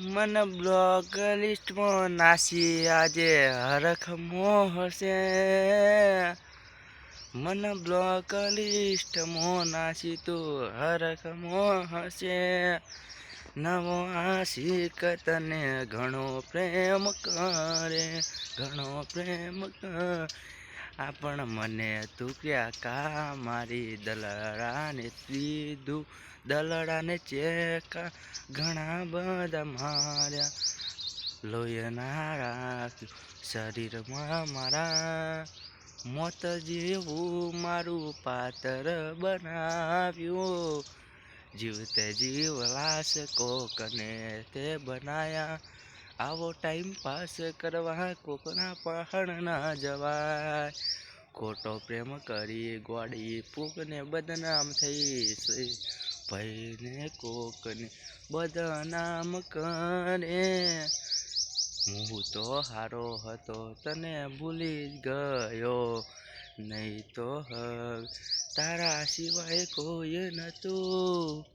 मन બ્લોક લિસ્ટમાં નાસી આજે હરખ મોહ હશે. મન બ્લોક લિસ્ટમાં નાસી તું હરખ મોહ હશે. નવો આશિક તને ઘણો પ્રેમ કરે, ઘણો પ્રેમ કરે. આપણ મને તું ક્યાં કા મારી દલડાને દીધું, દલડાને ચેકા ઘણા બધા માર્યા. લોહીના રાખ્યું શરીરમાં મારા, મોત જેવું મારું પાતર બનાવ્યું. જીવતે જીવ લાશ કોકને તે બનાયા. આવો ટાઈમ પાસ કરવા કોકના પહાડ ના જવાય. ખોટો પ્રેમ કરી ગોળી પૂકને બદનામ થઈ છે. ભાઈને કોકને બદનામ કરે. હું તો હારો હતો તને ભૂલી ગયો, નહીં તો તારા સિવાય કોઈ નતું.